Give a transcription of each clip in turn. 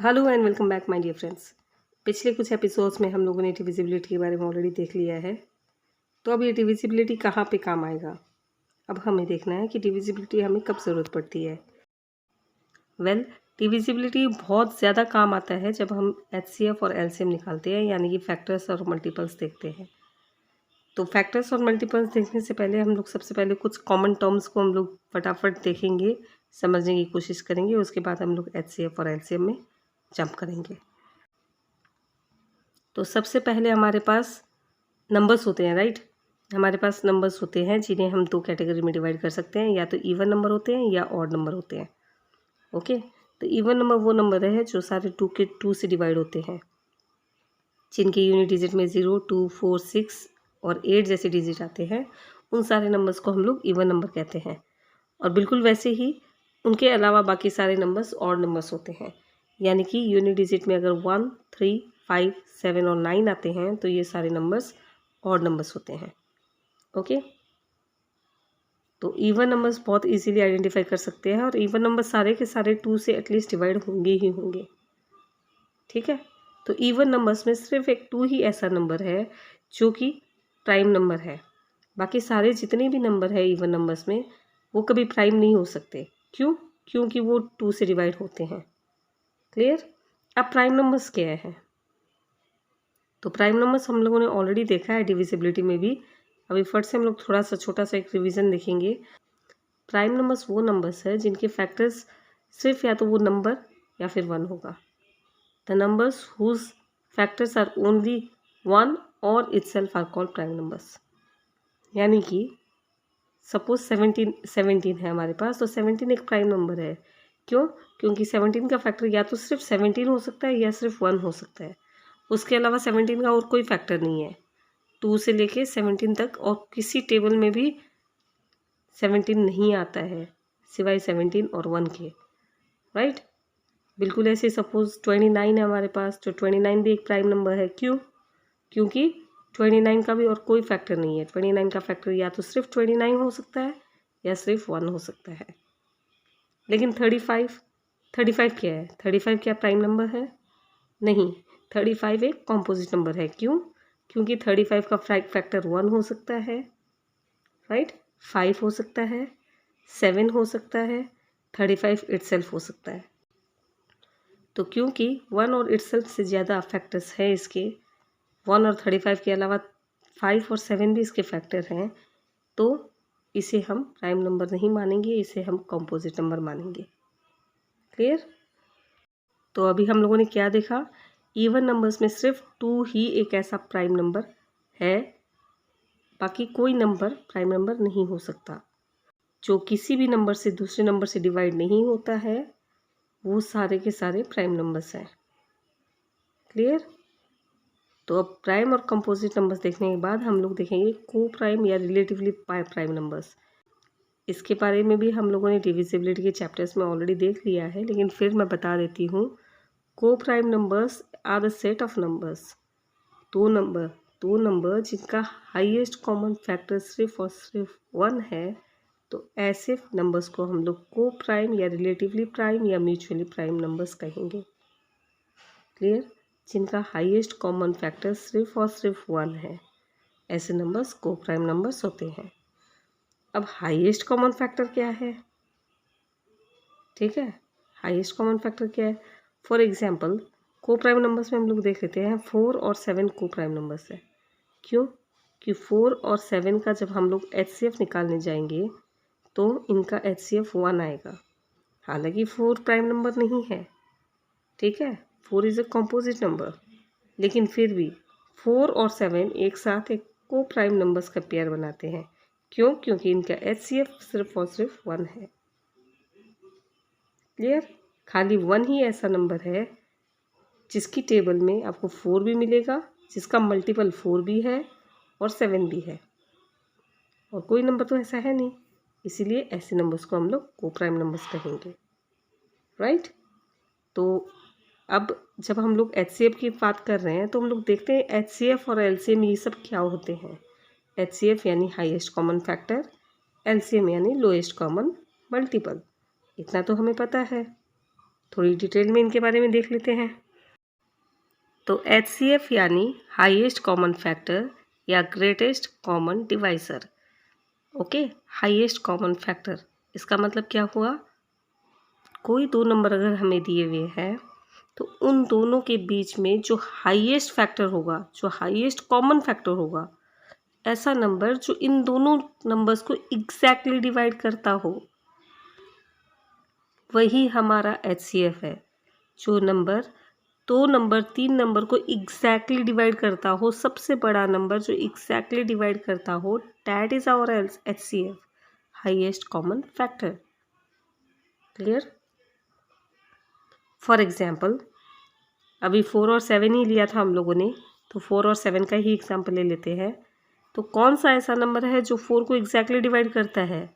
Hello and welcome back my dear friends. पिछले कुछ episodes में हम लोगों ने डिविजिबिलिटी के बारे में ऑलरेडी देख लिया है। तो अब ये डिविजिबिलिटी कहाँ पे काम आएगा, अब हमें देखना है कि डिविजिबिलिटी हमें कब ज़रूरत पड़ती है। डिविजिबिलिटी बहुत ज़्यादा काम आता है जब हम एचसीएफ और एलसीएम निकालते हैं, यानी कि फैक्टर्स और मल्टीपल्स देखते हैं। तो फैक्टर्स और मल्टीपल्स देखने से पहले हम लोग सबसे पहले कुछ कॉमन टर्म्स को हम लोग फटाफट देखेंगे, समझने की कोशिश करेंगे। उसके बाद हम लोग एचसीएफ और एलसीएम में जंप करेंगे। तो सबसे पहले हमारे पास नंबर्स होते हैं, राइट। हमारे पास नंबर्स होते हैं जिन्हें हम दो कैटेगरी में डिवाइड कर सकते हैं, या तो इवन नंबर होते हैं या ऑड नंबर होते हैं। ओके, तो इवन नंबर वो नंबर है जो सारे टू से डिवाइड होते हैं, जिनके यूनिट डिजिट में 0, 2, 4, 6 और 8 जैसे डिजिट आते हैं। उन सारे नंबर्स को हम लोग इवन नंबर कहते हैं। और बिल्कुल वैसे ही उनके अलावा बाकी सारे नंबर्स ऑड नंबर्स होते हैं, यानी कि यूनिट डिजिट में अगर 1, 3, 5, 7 और 9 आते हैं तो ये सारे नंबर्स ऑड नंबर्स होते हैं। ओके, तो इवन नंबर्स बहुत इजीली आइडेंटिफाई कर सकते हैं, और इवन नंबर सारे के सारे 2 से एटलीस्ट डिवाइड होंगे ही होंगे। ठीक है, तो इवन नंबर्स में सिर्फ एक 2 ही ऐसा नंबर है जो कि प्राइम नंबर है। बाकी सारे जितने भी नंबर है इवन नंबर्स में वो कभी प्राइम नहीं हो सकते। क्यों? क्योंकि वो 2 से डिवाइड होते हैं। क्लियर? अब प्राइम नंबर्स क्या है? तो प्राइम नंबर्स हम लोगों ने ऑलरेडी देखा है डिविजिबिलिटी में भी। अभी फट से हम लोग थोड़ा सा छोटा सा एक रिवीजन देखेंगे। प्राइम नंबर्स वो नंबर्स है जिनके फैक्टर्स सिर्फ या तो वो नंबर या फिर 1 होगा। The numbers whose factors are only 1 और itself are called prime numbers. यानी कि सपोज 17 है हमारे पास, तो 17 एक प्राइम नंबर है। क्यों? क्योंकि 17 का फैक्टर या तो सिर्फ 17 हो सकता है या सिर्फ 1 हो सकता है। उसके अलावा 17 का और कोई फैक्टर नहीं है। 2 से लेके 17 तक और किसी टेबल में भी 17 नहीं आता है सिवाय 17 और 1 के, राइट। बिल्कुल ऐसे सपोज 29 है हमारे पास, तो 29 भी एक प्राइम नंबर है। क्यों? क्योंकि 29 का भी और कोई फैक्टर नहीं है। 29 का फैक्टर या तो सिर्फ 29 हो सकता है या सिर्फ 1 हो सकता है। लेकिन 35 क्या है? 35 क्या प्राइम नंबर है? नहीं, 35 एक कॉम्पोजिट नंबर है। क्यों? क्योंकि 35 का फैक्टर 1 हो सकता है, राइट, 5 हो सकता है, 7 हो सकता है, 35 इटसेल्फ हो सकता है। तो क्योंकि 1 और इटसेल्फ से ज़्यादा फैक्टर्स हैं इसके, 1 और 35 के अलावा 5 और 7 भी इसके फैक्टर हैं, तो इसे हम प्राइम नंबर नहीं मानेंगे, इसे हम कॉम्पोजिट नंबर मानेंगे। क्लियर? तो अभी हम लोगों ने क्या देखा? इवन नंबर्स में सिर्फ 2 ही एक ऐसा प्राइम नंबर है, बाकी कोई नंबर प्राइम नंबर नहीं हो सकता। जो किसी भी नंबर से दूसरे नंबर से डिवाइड नहीं होता है वो सारे के सारे प्राइम नंबर्स हैं। क्लियर? तो अब प्राइम और कंपोजिट नंबर्स देखने के बाद हम लोग देखेंगे को प्राइम या रिलेटिवली प्राइम नंबर्स। इसके बारे में भी हम लोगों ने डिविजिबिलिटी के चैप्टर्स में ऑलरेडी देख लिया है, लेकिन फिर मैं बता देती हूँ। Coprime numbers are the set of numbers, दो नंबर जिनका हाईएस्ट कॉमन फैक्टर सिर्फ और सिर्फ 1 है। तो ऐसे नंबर्स को हम लोग को प्राइम या रिलेटिवली प्राइम या म्यूचुअली प्राइम नंबर्स कहेंगे। क्लियर? जिनका हाईएस्ट कॉमन फैक्टर सिर्फ और सिर्फ 1 है, ऐसे नंबर्स को प्राइम नंबर्स होते हैं। अब हाईएस्ट कॉमन फैक्टर क्या है? ठीक है, हाईएस्ट कॉमन फैक्टर क्या है? फॉर एग्जांपल को प्राइम नंबर्स में हम लोग देख लेते हैं 4 और 7 को प्राइम नंबर्स है। क्यों? कि 4 और 7 का जब हम लोग एचसीएफ निकालने जाएंगे तो इनका एचसीएफ 1 आएगा। हालांकि 4 प्राइम नंबर नहीं है, ठीक है, 4 इज़ अ कॉम्पोजिट नंबर, लेकिन फिर भी 4 और 7 एक साथ एक को प्राइम नंबर्स का पेयर बनाते हैं। क्यों? क्योंकि इनका एचसीएफ सिर्फ और सिर्फ 1 है। क्लियर? खाली 1 ही ऐसा नंबर है जिसकी टेबल में आपको 4 भी मिलेगा, जिसका मल्टीपल 4 भी है और 7 भी है, और कोई नंबर तो ऐसा है नहीं। इसीलिए ऐसे नंबर्स को हम लोग को प्राइम नंबर्स कहेंगे, राइट। तो अब जब हम लोग एचसीएफ की बात कर रहे हैं तो हम लोग देखते हैं एचसीएफ और एलसीएम ये सब क्या होते हैं। एचसीएफ यानी हाईएस्ट कॉमन फैक्टर, एलसीएम यानी लोएस्ट कॉमन मल्टीपल। इतना तो हमें पता है। थोड़ी डिटेल में इनके बारे में देख लेते हैं। तो HCF यानी हाईएस्ट कॉमन फैक्टर या greatest common divisor. Okay, highest common factor इसका मतलब क्या हुआ, कोई दो नंबर अगर हमें दिए हुए हैं तो उन दोनों के बीच में जो हाईएस्ट फैक्टर होगा, जो हाईएस्ट कॉमन फैक्टर होगा, ऐसा नंबर जो इन दोनों नंबर्स को एग्जैक्टली डिवाइड करता हो, वही हमारा HCF है। जो नंबर दो नंबर तीन नंबर को एग्जैक्टली डिवाइड करता हो, सबसे बड़ा नंबर जो एग्जैक्टली डिवाइड करता हो, that is our HCF, highest common factor. Clear? For example, अभी 4 और 7 ही लिया था हम लोगों ने, तो 4 और 7 का ही एग्जाम्पल ले लेते हैं। तो कौन सा ऐसा नंबर है जो 4 को एग्जैक्टली डिवाइड करता है?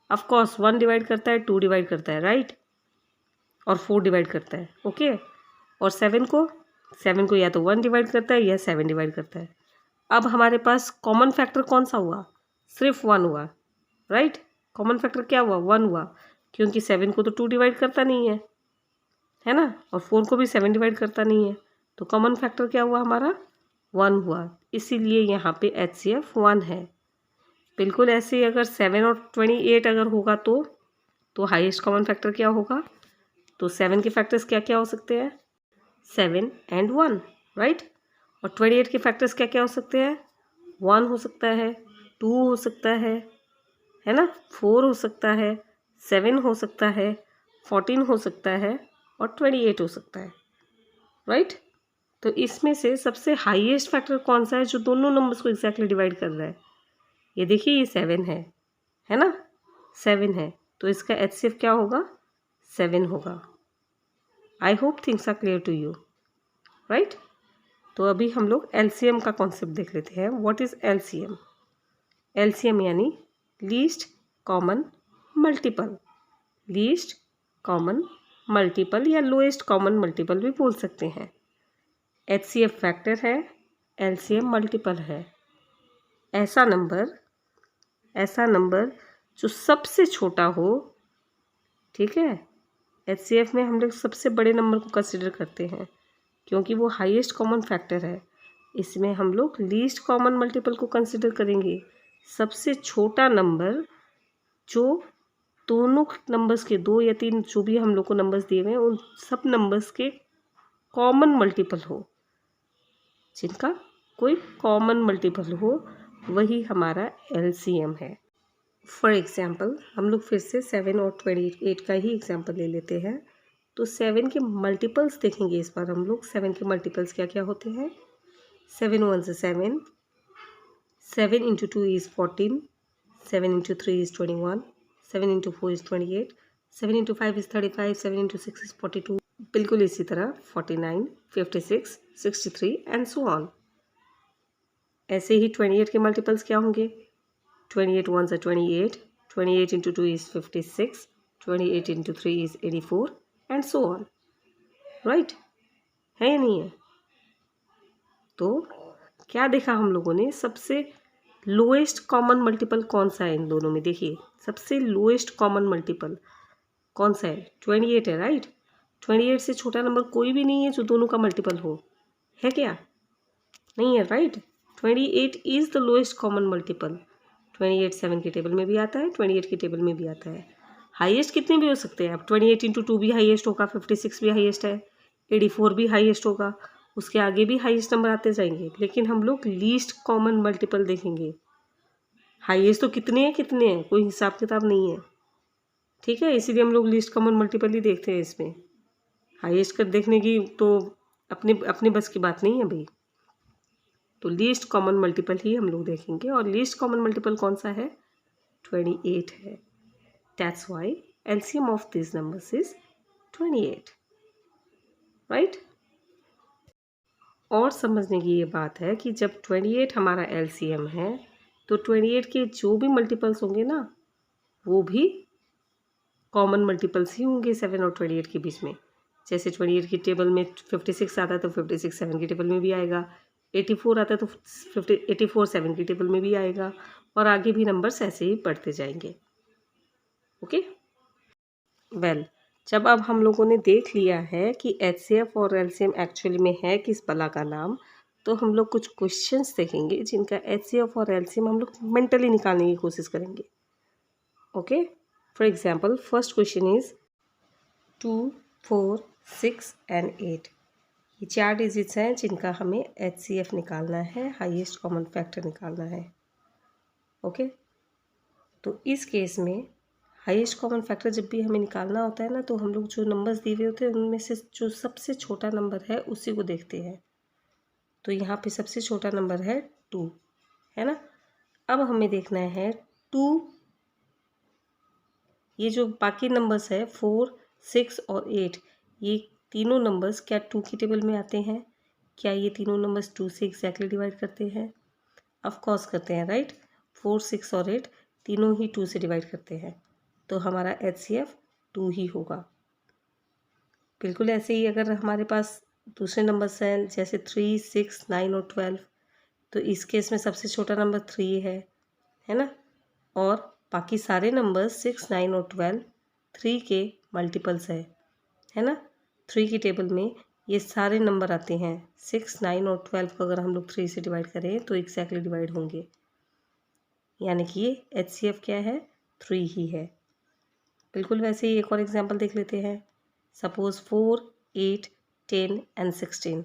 ऑफ कोर्स 1 डिवाइड करता है, 2 डिवाइड करता है, राइट, और 4 डिवाइड करता है। ओके, और 7 को या तो 1 डिवाइड करता है या 7 डिवाइड करता है। अब हमारे पास कॉमन फैक्टर कौन सा हुआ? सिर्फ 1 हुआ, राइट। कॉमन फैक्टर क्या हुआ? 1 हुआ, क्योंकि 7 को तो 2 डिवाइड करता नहीं है ना, और 4 को भी 7 डिवाइड करता नहीं है। तो कॉमन फैक्टर क्या हुआ हमारा? 1 हुआ, इसीलिए यहाँ पे HCF 1 है। बिल्कुल ऐसे ही अगर 7 और 28 अगर होगा तो हाईएस्ट कॉमन फैक्टर क्या होगा? तो 7 के फैक्टर्स क्या क्या हो सकते हैं? 7 and 1, राइट। और 28 के फैक्टर्स क्या क्या हो सकते हैं? 1 हो सकता है, 2 हो सकता है ना, 4 हो सकता है, 7 हो सकता है, 14 हो सकता है और 28 हो सकता है, राइट। तो इसमें से सबसे हाईएस्ट फैक्टर कौन सा है जो दोनों नंबर्स को एग्जैक्टली डिवाइड कर रहा है? ये देखिए, ये 7 है ना, 7 है, तो इसका HCF क्या होगा? 7 होगा। I hope things are clear to you, right. तो अभी हम लोग LCM का कॉन्सेप्ट देख लेते हैं। What is LCM? LCM यानी least common multiple, least common multiple या लोएस्ट कॉमन मल्टीपल भी बोल सकते हैं। HCF फैक्टर है, LCM मल्टीपल है। ऐसा नंबर जो सबसे छोटा हो, ठीक है। HCF में हम लोग सबसे बड़े नंबर को कंसिडर करते हैं क्योंकि वो हाईएस्ट कॉमन फैक्टर है। इसमें हम लोग लीस्ट कॉमन मल्टीपल को कंसिडर करेंगे, सबसे छोटा नंबर जो दोनों नंबर्स के, 2 या 3 जो भी हम लोग को नंबर्स दिए हुए हैं, उन सब नंबर्स के कॉमन मल्टीपल हो, जिनका कोई कॉमन मल्टीपल हो, वही हमारा LCM है। फॉर एग्जाम्पल, हम लोग फिर से 7 और 28 का ही एग्जाम्पल ले लेते हैं। तो 7 के मल्टीपल्स देखेंगे इस बार हम लोग। 7 के मल्टीपल्स क्या क्या होते हैं? 7 1 से 7, 7 into 2 is 14, 7 into 3 is 21, 7 into 4 is 28, 7 into 5 is 35, 7 into 6 is 42, बिल्कुल इसी तरह 49, 56, 63 एंड सो ऑन। ऐसे ही 28 के मल्टीपल्स क्या होंगे? 28 1 are 28, 28 into 2 is 56, 28 into 3 is 84 and so on, right? है या नहीं है? तो क्या देखा हम लोगों ने? सबसे लोएस्ट कॉमन मल्टीपल कौन सा है इन दोनों में? देखिए, सबसे लोएस्ट कॉमन मल्टीपल कौन सा है? 28 है, राइट। 28 से छोटा नंबर कोई भी नहीं है जो दोनों का मल्टीपल हो, है क्या? नहीं है, right. 28 is the lowest common multiple. 28 7 के टेबल में भी आता है, 28 के टेबल में भी आता है। हाईएस्ट कितने भी हो सकते हैं? अब 28 इंटू 2 भी हाईएस्ट होगा, 56 भी हाईएस्ट है, 84 भी हाईएस्ट होगा, उसके आगे भी हाईएस्ट नंबर आते जाएंगे। लेकिन हम लोग लीस्ट कॉमन मल्टीपल देखेंगे। हाईएस्ट तो कितने हैं कोई हिसाब किताब नहीं है, ठीक है। इसीलिए हम लोग लीस्ट कॉमन मल्टीपल ही देखते हैं। इसमें हाईएस्ट कर देखने की तो अपने बस की बात नहीं है भाई। तो लीस्ट कॉमन मल्टीपल ही हम लोग देखेंगे, और लीस्ट कॉमन मल्टीपल कौन सा है? 28 है। That's why LCM of this numbers is 28, right. और समझने की ये बात है कि जब 28 हमारा LCM है तो 28 के जो भी मल्टीपल्स होंगे ना, वो भी कॉमन मल्टीपल्स ही होंगे 7 और 28 के बीच में। जैसे 28 की टेबल में 56 आता है तो 56 7 की टेबल में भी आएगा, 84 आता है तो 84 7 की टेबल में भी आएगा, और आगे भी नंबर्स ऐसे ही बढ़ते जाएंगे। ओके, वेल, जब अब हम लोगों ने देख लिया है कि HCF और LCM एक्चुअली में है किस बला का नाम, तो हम लोग कुछ क्वेश्चंस देखेंगे जिनका HCF और LCM हम लोग मेंटली निकालने की कोशिश करेंगे। Okay, for example first question is 2, 4, 6 and 8। ये 4 डिजिट्स हैं जिनका हमें HCF निकालना है, हाईएस्ट कॉमन फैक्टर निकालना है। ओके, तो इस केस में हाईएस्ट कॉमन फैक्टर जब भी हमें निकालना होता है ना, तो हम लोग जो नंबर्स दिए हुए होते हैं उनमें से जो सबसे छोटा नंबर है उसी को देखते हैं। तो यहाँ पे सबसे छोटा नंबर है 2, है ना। अब हमें देखना है 2, ये जो बाकी नंबर्स है 4, 6 और 8, ये तीनों नंबर्स क्या 2 की टेबल में आते हैं? क्या ये तीनों नंबर्स 2 से एग्जैक्टली डिवाइड करते हैं? ऑफ कोर्स करते हैं, राइट। 4, 6 और 8 तीनों ही 2 से डिवाइड करते हैं, तो हमारा HCF 2 ही होगा। बिल्कुल ऐसे ही अगर हमारे पास दूसरे नंबर्स हैं जैसे 3, 6, 9 और 12, तो इस केस में सबसे छोटा नंबर 3 है ना। और बाकी सारे नंबर्स 6, 9 और 12 3 के मल्टीपल्स है ना। 3 की टेबल में ये सारे नंबर आते हैं। 6, 9 और 12 को अगर हम लोग 3 से डिवाइड करें तो एग्जैक्टली डिवाइड होंगे, यानी कि ये HCF क्या है? 3 ही है। बिल्कुल वैसे ही एक और एग्जांपल देख लेते हैं। Suppose 4, 8, 10 and 16।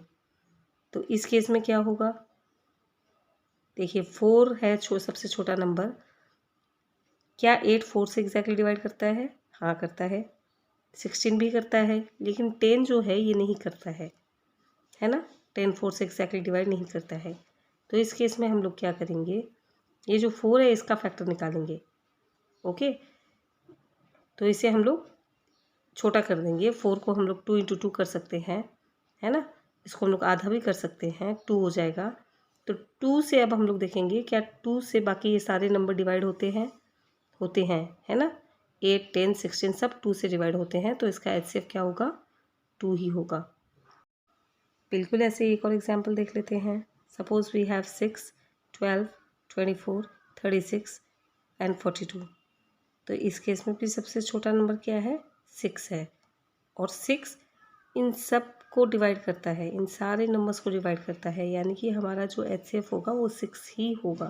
तो इस केस में क्या होगा? देखिए 4 है सबसे छोटा नंबर। क्या 8 4 से एग्जैक्टली डिवाइड करता है? हाँ करता है। 16 भी करता है, लेकिन 10 जो है ये नहीं करता है ना। 10 4 से एग्जैक्टली डिवाइड नहीं करता है। तो इस केस में हम लोग क्या करेंगे? ये जो 4 है इसका फैक्टर निकालेंगे। ओके, तो इसे हम लोग छोटा कर देंगे। 4 को हम लोग 2 × 2 कर सकते हैं, है ना। इसको हम लोग आधा भी कर सकते हैं, 2 हो जाएगा। तो 2 से अब हम लोग देखेंगे क्या 2 से बाकी ये सारे नंबर डिवाइड होते हैं है ना। 8, 10, 16 सब 2 से डिवाइड होते हैं, तो इसका HCF क्या होगा? 2 ही होगा। बिल्कुल ऐसे एक और एग्जाम्पल देख लेते हैं। Suppose we have 6, 12, 24, 36 and 42। तो इस केस में भी सबसे छोटा नंबर क्या है? 6 है। और 6 इन सब को डिवाइड करता है, इन सारे नंबर्स को डिवाइड करता है, यानी कि हमारा जो HCF होगा वो 6 ही होगा।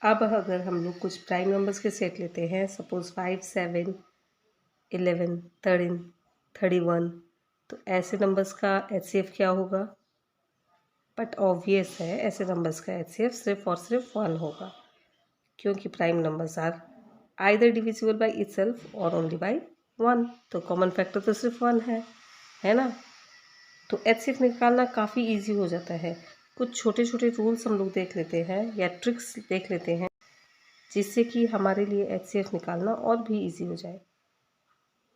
अब अगर हम लोग कुछ प्राइम नंबर्स के सेट लेते हैं, सपोज 5, 7, 11, 13, 31, तो ऐसे नंबर्स का HCF क्या होगा? बट ऑब्वियस है, ऐसे नंबर्स का HCF सिर्फ और सिर्फ 1 होगा, क्योंकि prime numbers are either divisible by itself और ओनली बाय 1। तो कॉमन फैक्टर तो सिर्फ 1 है ना। तो HCF निकालना काफ़ी इजी हो जाता है। कुछ छोटे छोटे रूल्स हम लोग देख लेते हैं या ट्रिक्स देख लेते हैं, जिससे कि हमारे लिए HCF निकालना और भी इजी हो जाए।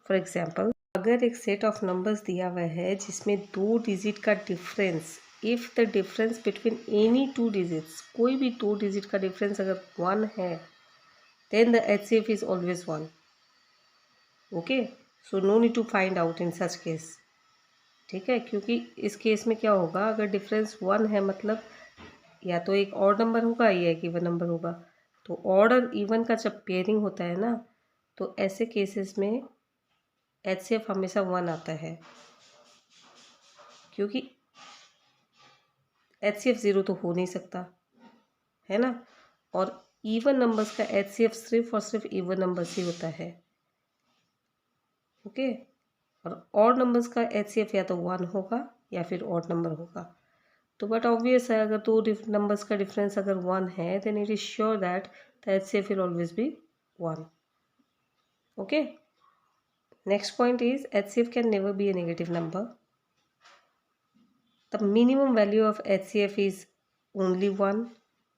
फॉर एग्जांपल, अगर एक सेट ऑफ नंबर्स दिया हुआ है जिसमें 2 डिजिट का difference, if the difference between any 2 digits, कोई भी 2 डिजिट का डिफरेंस अगर 1 है, then the HCF is always 1। Okay, so no need to find out in such case. ठीक है, क्योंकि इस केस में क्या होगा, अगर डिफरेंस 1 है मतलब या तो एक ऑड नंबर होगा या एक इवन नंबर होगा। तो ऑड और इवन का जब पेयरिंग होता है ना, तो ऐसे केसेस में HCF हमेशा 1 आता है, क्योंकि HCF 0 तो हो नहीं सकता, है ना। और इवन नंबर्स का HCF सिर्फ और सिर्फ इवन नंबर्स ही होता है। ओके, और ऑड नंबर्स का HCF या तो 1 होगा या फिर ऑड नंबर होगा। तो बट ऑब्वियस है, अगर 2 नंबर्स का डिफरेंस अगर 1 है, then it is sure that the HCF will always be 1। Okay, next point is HCF can never be a negative number. The minimum value of HCF is only 1।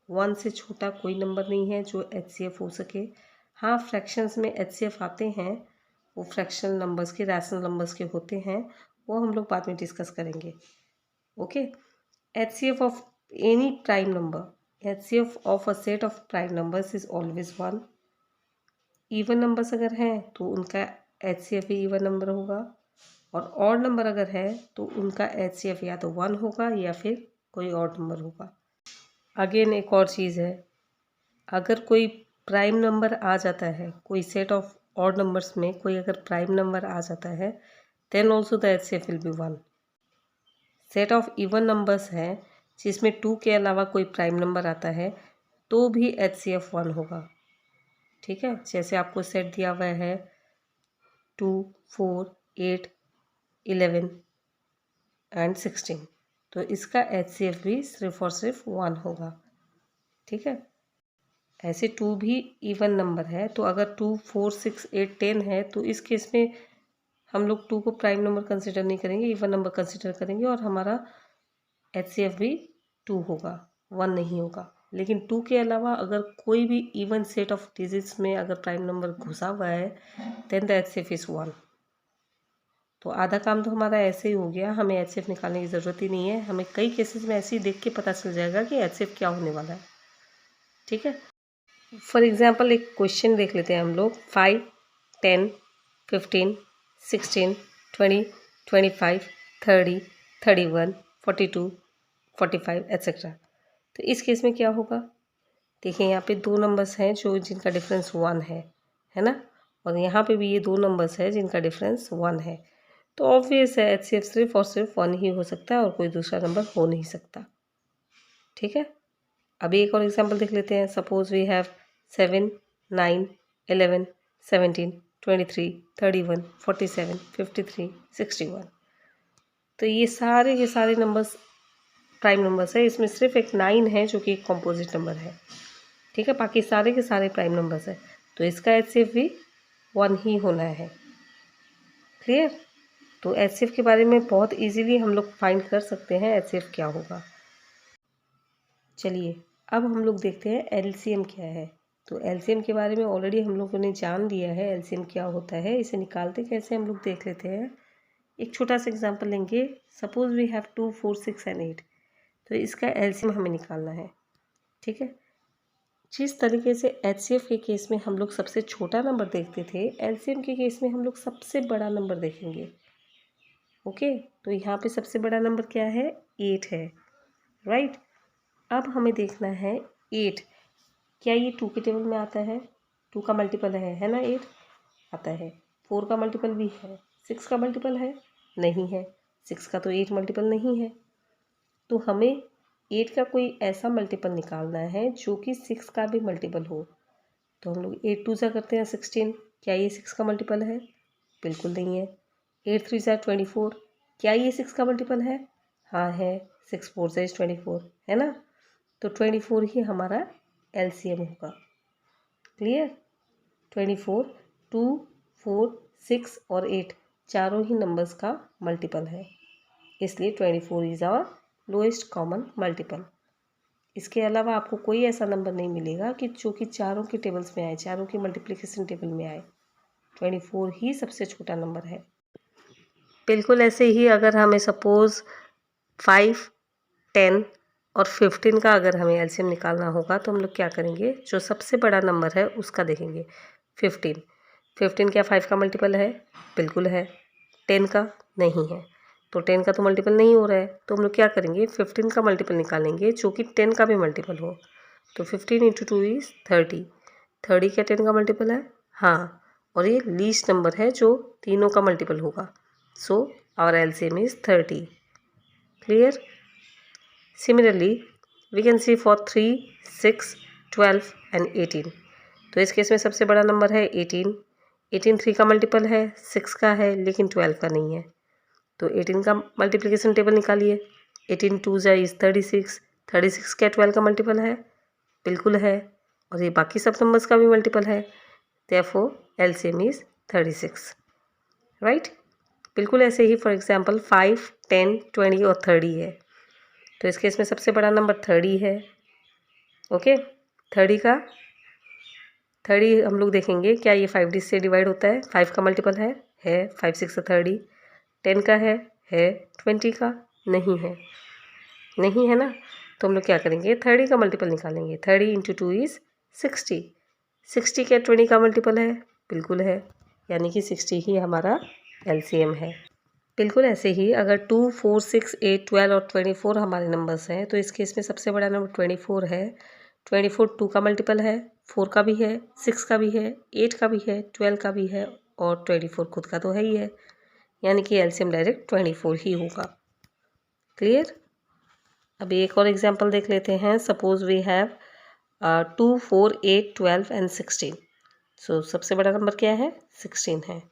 1 से छोटा कोई number नहीं है जो HCF हो सके। हाँ, फ्रैक्शंस में HCF आते हैं, वो फ्रैक्शनल नंबर्स के, रैशनल नंबर्स के होते हैं, वो हम लोग बाद में डिस्कस करेंगे। Okay, HCF of any prime number, HCF of a set of prime numbers is always 1। Even numbers अगर हैं तो उनका HCF भी इवन नंबर होगा, और ऑड नंबर अगर है तो उनका HCF या तो 1 होगा या फिर कोई ऑड नंबर होगा। अगेन एक और चीज़ है, अगर कोई प्राइम नंबर आ जाता है, कोई सेट ऑफ ऑड नंबर्स में कोई अगर प्राइम नंबर आ जाता है then also the HCF will be 1। Set of even numbers है जिसमें 2 के अलावा कोई प्राइम नंबर आता है तो भी HCF 1 होगा। ठीक है, जैसे आपको सेट दिया हुआ है 2, 4, 8, 11 एंड 16, तो इसका HCF भी सिर्फ और सिर्फ 1 होगा। ठीक है, ऐसे 2 भी इवन नंबर है, तो अगर 2, 4, 6, 8, 10 है तो इस केस में हम लोग 2 को प्राइम नंबर कंसिडर नहीं करेंगे, इवन नंबर कंसिडर करेंगे और हमारा HCF भी 2 होगा, 1 नहीं होगा। लेकिन 2 के अलावा अगर कोई भी इवन सेट ऑफ डिजिट्स में अगर प्राइम नंबर घुसा हुआ है देन द HCF इज़ 1। तो आधा काम तो हमारा ऐसे ही हो गया, हमें HCF निकालने की ज़रूरत ही नहीं है। हमें कई केसेस में ऐसे ही देख के पता चल जाएगा कि HCF क्या होने वाला है। ठीक है, फॉर एग्जाम्पल एक क्वेश्चन देख लेते हैं हम लोग। 5, 10, 15, 16, 20, 25, 30, 31, 42, 45 एट्सेट्रा। तो इस केस में क्या होगा, देखिए यहाँ पे 2 नंबर्स हैं जो जिनका डिफरेंस 1 है ना, और यहाँ पे भी ये 2 नंबर्स हैं जिनका डिफरेंस 1 है। तो ऑब्वियस है HCF सिर्फ और सिर्फ 1 ही हो सकता है और कोई दूसरा नंबर हो नहीं सकता। ठीक है, अभी एक और एग्जांपल देख लेते हैं। Suppose we have 7, 9, 11, 17, 23, 31, 47, 53, 61। तो ये सारे के सारे नंबर्स प्राइम नंबर्स है। इसमें सिर्फ एक 9 है जो कि एक कॉम्पोजिट नंबर है। ठीक है, बाकी सारे के सारे प्राइम नंबर्स है, तो इसका HCF भी 1 ही होना है। क्लियर, तो HCF के बारे में बहुत इजीली हम लोग फाइंड कर सकते हैं HCF क्या होगा। चलिए अब हम लोग देखते हैं LCM क्या है। तो LCM के बारे में ऑलरेडी हम लोगों ने जान लिया है LCM क्या होता है। इसे निकालते कैसे हम लोग देख लेते हैं। एक छोटा सा एग्जांपल लेंगे। Suppose we have 2, 4, 6 and 8। तो इसका LCM हमें निकालना है। ठीक है, जिस तरीके से HCF के केस में हम लोग सबसे छोटा नंबर देखते थे, LCM के केस में हम लोग सबसे बड़ा नंबर देखेंगे। ओके, तो यहाँ पे सबसे बड़ा नंबर क्या है, 8 है, राइट। अब हमें देखना है 8 क्या ये 2 के टेबल में आता है, 2 का मल्टीपल है ना 8 आता है। 4 का मल्टीपल भी है, 6 का मल्टीपल है नहीं है, 6 का तो 8 मल्टीपल नहीं है। तो हमें 8 का कोई ऐसा मल्टीपल निकालना है जो कि 6 का भी मल्टीपल हो। तो हम लोग 8 2 ज़ा करते हैं 16, क्या ये 6 का मल्टीपल है, बिल्कुल नहीं है। 8 3 ज़ा 24, क्या ये 6 का मल्टीपल है, हाँ है। 6 4 ज़ा 24 है ना, तो 24 ही हमारा LCM होगा। क्लियर, 24, 2, 4, 6 और 8 चारों ही नंबर्स का मल्टीपल है, इसलिए 24 is our lowest common multiple. इसके अलावा आपको कोई ऐसा नंबर नहीं मिलेगा कि जो कि चारों के टेबल्स में आए, चारों की मल्टीप्लिकेशन टेबल में आए। 24 ही सबसे छोटा नंबर है। बिल्कुल ऐसे ही अगर हमें सपोज़ 5, 10 और 15 का अगर हमें LCM निकालना होगा तो हम लोग क्या करेंगे, जो सबसे बड़ा नंबर है उसका देखेंगे। 15 क्या 5 का मल्टीपल है, बिल्कुल है। 10 का नहीं है, तो 10 का तो मल्टीपल नहीं हो रहा है, तो हम लोग क्या करेंगे 15 का मल्टीपल निकालेंगे जो कि 10 का भी मल्टीपल हो। तो 15 × 2 इज़ 30। 30 क्या 10 का मल्टीपल है, हाँ, और ये लीस्ट नंबर है जो तीनों का मल्टीपल होगा। So our LCM is 30। Clear, similarly we can see for 3, 6, 12 and 18। तो इस केस में सबसे बड़ा नंबर है 18। 18 3 का मल्टीपल है, 6 का है लेकिन 12 का नहीं है। तो 18 का मल्टीप्लिकेशन टेबल निकालिए। 18 2 ज़ा इज़ 36। 36 क्या 12 का मल्टीपल है, बिल्कुल है, और ये बाकी सब नंबर्स का भी मल्टीपल है। Therefore LCM is 36, right. बिल्कुल ऐसे ही फॉर एग्जांपल 5, 10, 20 और 30 है। तो इस केस में सबसे बड़ा नंबर 30 है। ओके, 30 हम लोग देखेंगे क्या ये 5 डिजिट से डिवाइड होता है, 5 का मल्टीपल है 5 6 30। 10 का है 20 का नहीं है ना, तो हम लोग क्या करेंगे 30 का मल्टीपल निकालेंगे। 30 × 2 इज़ 60। 60 क्या 20 का मल्टीपल है, बिल्कुल है, यानी कि 60 ही हमारा LCM है। बिल्कुल ऐसे ही अगर 2, 4, 6, 8, 12 और 24 हमारे नंबर्स हैं तो इस केस में सबसे बड़ा नंबर 24 है। 24 2 का मल्टीपल है, 4 का भी है, 6 का भी है, 8 का भी है, 12 का भी है और 24 खुद का तो है ही है, यानी कि एलसीएम डायरेक्ट 24 ही होगा। क्लियर। अभी एक और एग्जांपल देख लेते हैं। Suppose we have 2 4 8 12 and 16। So सबसे बड़ा नंबर क्या है? 16 है।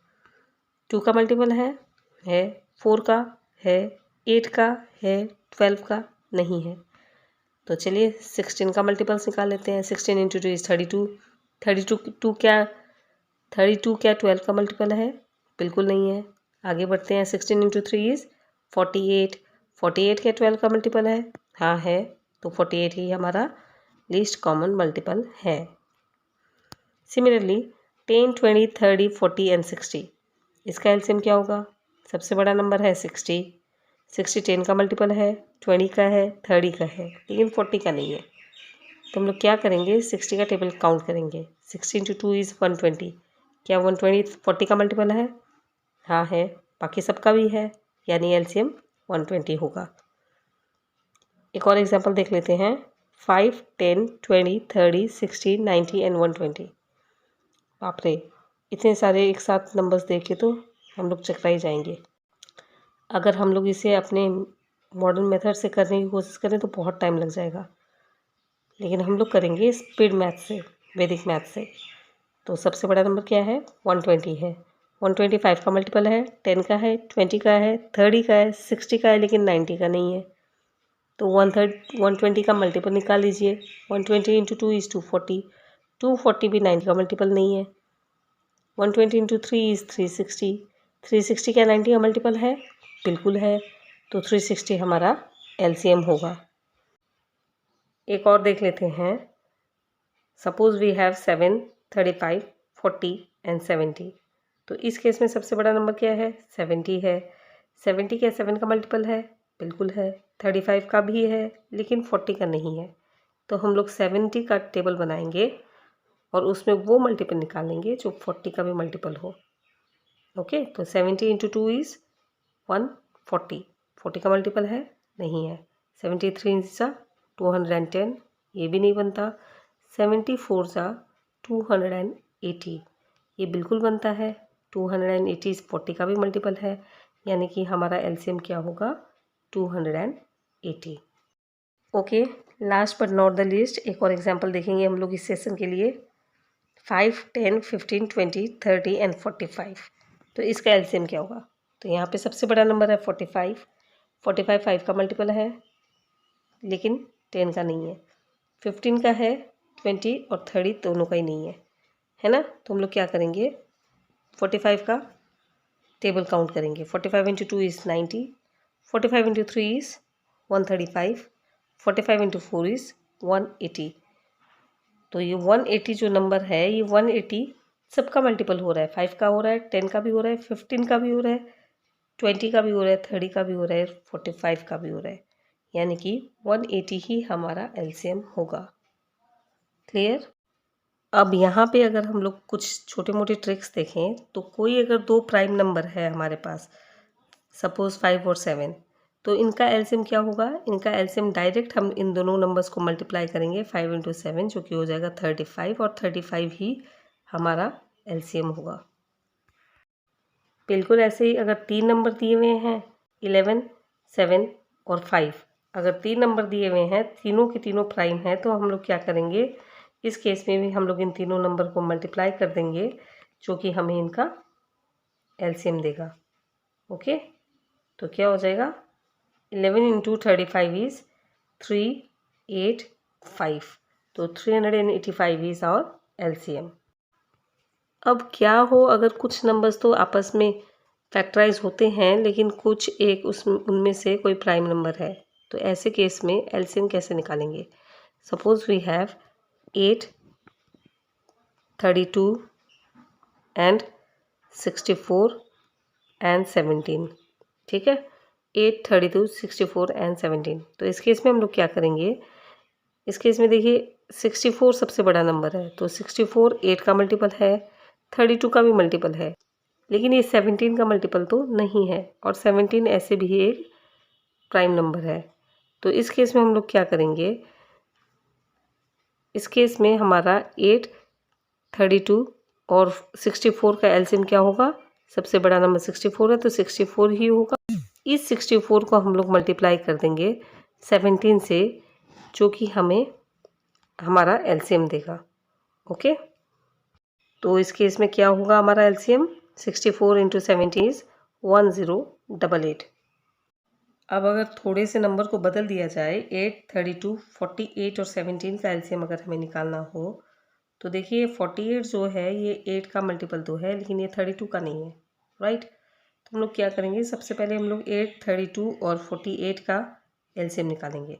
2 का मल्टीपल है 4 का है, 8 का है, 12 का नहीं है। तो चलिए 16 का मल्टीपल्स निकाल लेते हैं। 16 इंटू 2 इज 32। 32 क्या 12 का मल्टीपल है? बिल्कुल नहीं है। आगे बढ़ते हैं। 16 इंटू 3 इज 48। 48 क्या 12 का मल्टीपल है? हाँ है। तो 48 ही हमारा लीस्ट कॉमन मल्टीपल है। सिमिलरली 10 20 30 40 एंड 60, इसका एलसीएम क्या होगा? सबसे बड़ा नंबर है 60। 60 10 का मल्टीपल है, 20 का है, 30 का है, लेकिन 40 का नहीं है। तो हम लोग क्या करेंगे? 60 का टेबल काउंट करेंगे। 60 इंटू 2 इज़ 120। क्या 120 40 का मल्टीपल है? हाँ है। बाकी सबका भी है, यानी एलसीएम 120 होगा। एक और एग्जांपल देख लेते हैं। 5 10 20 30 60 90 एंड 120। बाप रे, इतने सारे एक साथ नंबर्स देख के तो हम लोग चकरा ही जाएंगे। अगर हम लोग इसे अपने मॉडर्न मेथड से करने की कोशिश करें तो बहुत टाइम लग जाएगा, लेकिन हम लोग करेंगे स्पीड मैथ से, वैदिक मैथ से। तो सबसे बड़ा नंबर क्या है? 120 है। 125 का मल्टीपल है, 10 का है, 20 का है, 30 का है, 60 का है, लेकिन 90 का नहीं है। तो 120 का मल्टीपल निकाल लीजिए। 120 इंटू 2 इज़ 240। 240 भी 90 का मल्टीपल नहीं है। 120 इंटू 3 इज़ 360। 360 क्या 90 का मल्टीपल है? बिल्कुल है। तो 360 हमारा एलसीएम होगा। एक और देख लेते हैं। Suppose we have 7 35 40 and 70। तो इस केस में सबसे बड़ा नंबर क्या है? 70 है। 70 क्या 7 का मल्टीपल है? बिल्कुल है। 35 का भी है, लेकिन 40 का नहीं है। तो हम लोग 70 का टेबल बनाएंगे और उसमें वो मल्टीपल निकालेंगे जो 40 का भी मल्टीपल हो। ओके, तो 70 इंटू 2 इज़ 140। 40 का मल्टीपल है? नहीं है। 73 ज़ा 210, ये भी नहीं बनता। 74 ज़ा 280, ये बिल्कुल बनता है। 280 40 का भी मल्टीपल है, यानी कि हमारा एलसीएम क्या होगा? 280। Okay, last but not the least एक और एग्जांपल देखेंगे हम लोग इस सेशन के लिए। 5 10 15 20 30 एंड 45। तो इसका एलसीएम क्या होगा? तो यहाँ पे सबसे बड़ा नंबर है 45। 45 5 का मल्टीपल है, लेकिन 10 का नहीं है। 15 का है, 20 और 30 दोनों का ही नहीं है ना? तो हम लोग क्या करेंगे? 45 का टेबल काउंट करेंगे। 45 into 2 is 90। 45 into 3 is 135। 45 into 4 is 180। तो ये 180 जो नंबर है, ये 180 सबका मल्टीपल हो रहा है। 5 का हो रहा है, 10 का भी हो रहा है, 15 का भी हो रहा है, 20 का भी हो रहा है, 30 का भी हो रहा है, 45 का भी हो रहा है, यानी कि 180 ही हमारा एलसीएम होगा। क्लियर। अब यहाँ पे अगर हम लोग कुछ छोटे मोटे ट्रिक्स देखें तो कोई अगर दो प्राइम नंबर है हमारे पास, सपोज 5 और 7, तो इनका एलसीएम क्या होगा? इनका एलसीएम डायरेक्ट हम इन दोनों नंबर्स को मल्टीप्लाई करेंगे 5 इंटू 7, जो कि हो जाएगा 35, और 35 ही हमारा एलसीएम होगा। बिल्कुल ऐसे ही अगर 3 नंबर दिए हुए हैं 11 7 और 5, अगर 3 नंबर दिए हुए हैं, तीनों के तीनों प्राइम हैं, तो हम लोग क्या करेंगे? इस केस में भी हम लोग इन तीनों नंबर को मल्टीप्लाई कर देंगे, जो कि हमें इनका एलसीएम देगा। ओके, तो क्या हो जाएगा? 11 इंटू 35 इज़ 385। तो 385 इज़ आवर एलसीएम। अब क्या हो अगर कुछ नंबर्स तो आपस में फैक्टराइज होते हैं, लेकिन कुछ एक उनमें से कोई प्राइम नंबर है, तो ऐसे केस में एलसीएम कैसे निकालेंगे? Suppose we have 8 32 and 64 and 17। ठीक है, 8 32 64 एंड 17। तो इस केस में हम लोग क्या करेंगे? इस केस में देखिए 64 सबसे बड़ा नंबर है, तो 64 8 का मल्टीपल है, 32 का भी मल्टीपल है, लेकिन ये 17 का मल्टीपल तो नहीं है, और 17 ऐसे भी एक प्राइम नंबर है। तो इस केस में हम लोग क्या करेंगे? इस केस में हमारा 8, 32 और 64 का एलसीएम क्या होगा? सबसे बड़ा नंबर 64 है तो 64 ही होगा। इस 64 को हम लोग मल्टीप्लाई कर देंगे 17 से, जो कि हमें हमारा एलसीएम देगा। ओके, तो इस केस में क्या होगा हमारा एलसीएम? 64 into 17 is 1088। अब अगर थोड़े से नंबर को बदल दिया जाए, 8, 32, 48 और 17 का एलसीएम अगर हमें निकालना हो, तो देखिए 48 जो है ये 8 का मल्टीपल तो है, लेकिन ये 32 का नहीं है, राइट। तो हम लोग क्या करेंगे, सबसे पहले हम लोग 8, 32 और 48 का एलसीएम निकालेंगे,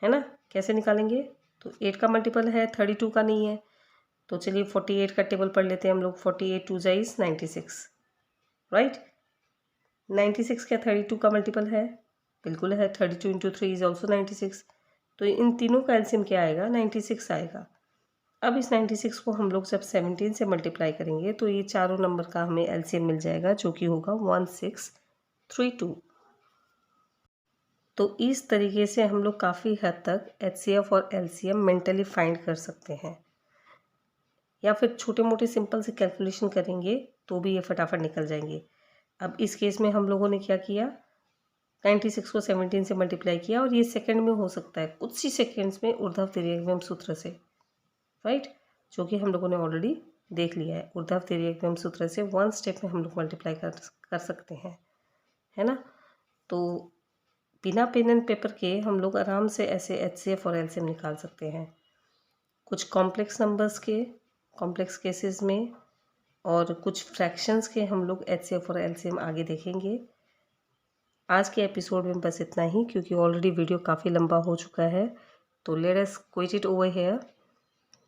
है ना। कैसे निकालेंगे? तो 8 का मल्टीपल है, 32 का नहीं है, तो चलिए 48 का टेबल पढ़ लेते हैं हम लोग। 48 2 जा इज 96, राइट। 96 क्या 32 का मल्टीपल है? बिल्कुल है। 32 इंटू 3 इज ऑल्सो 96। तो इन तीनों का एलसीएम क्या आएगा? 96 आएगा। अब इस 96 को हम लोग जब 17 से मल्टीप्लाई करेंगे तो ये चारों नंबर का हमें एलसीएम मिल जाएगा, जो कि होगा 1632। तो इस तरीके से हम लोग काफ़ी हद तक एचसीएफ और एलसीएम मेंटली फाइंड कर सकते हैं, या फिर छोटे मोटे सिंपल से कैलकुलेशन करेंगे तो भी ये फटाफट निकल जाएंगे। अब इस केस में हम लोगों ने क्या किया, 96 को 17 से मल्टीप्लाई किया, और ये सेकंड में हो सकता है, कुछ ही सेकंड्स में ऊर्ध्व तिर्यकविम सूत्र से, राइट, जो कि हम लोगों ने ऑलरेडी देख लिया है। ऊर्ध्व तिर्यकविम सूत्र से 1 स्टेप में हम लोग मल्टीप्लाई कर सकते हैं, है ना। तो बिना पेन एंड पेपर के हम लोग आराम से ऐसे एचसीएफ और एलसीएम निकाल सकते हैं। कुछ कॉम्प्लेक्स नंबर्स के कॉम्प्लेक्स केसेस में और कुछ फ्रैक्शंस के हम लोग एचसीएफ और एलसीएम आगे देखेंगे। आज के एपिसोड में बस इतना ही, क्योंकि ऑलरेडी वीडियो काफ़ी लंबा हो चुका है। तो let us quit it over here.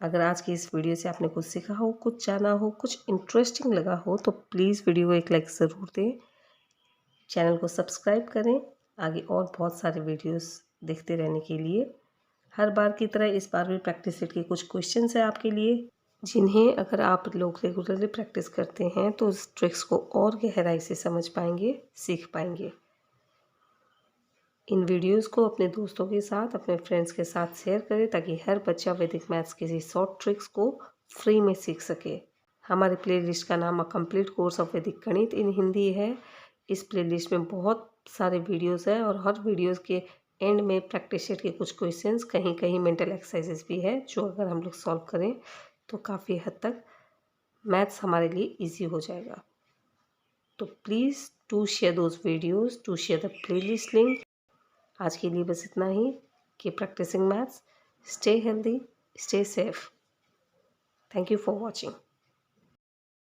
अगर आज की इस वीडियो से आपने कुछ सीखा हो, कुछ जाना हो, कुछ इंटरेस्टिंग लगा हो, तो प्लीज़ वीडियो को एक लाइक ज़रूर दें, चैनल को सब्सक्राइब करें आगे और बहुत सारे वीडियोस देखते रहने के लिए। हर बार की तरह इस बार भी प्रैक्टिस सेट के कुछ क्वेश्चंस हैं आपके लिए, जिन्हें अगर आप लोग रेगुलरली प्रैक्टिस करते हैं तो इस ट्रिक्स को और गहराई से समझ पाएंगे, सीख पाएंगे। इन वीडियोस को अपने दोस्तों के साथ, अपने फ्रेंड्स के साथ शेयर करें, ताकि हर बच्चा वैदिक मैथ्स के शॉर्ट ट्रिक्स को फ्री में सीख सके। हमारे प्लेलिस्ट का नाम अ कंप्लीट कोर्स ऑफ वैदिक गणित इन हिंदी है। इस प्लेलिस्ट में बहुत सारे वीडियोस हैं, और हर वीडियोस के एंड में प्रैक्टिस सेट के कुछ क्वेश्चंस, कहीं कहीं मेंटल एक्सरसाइजेस भी है, जो अगर हम लोग सॉल्व करें तो काफ़ी हद तक मैथ्स हमारे लिए ईजी हो जाएगा। तो please to share those videos, to share the playlist link. आज के लिए बस इतना ही। Keep practicing maths, stay healthy, stay safe. Thank you for watching.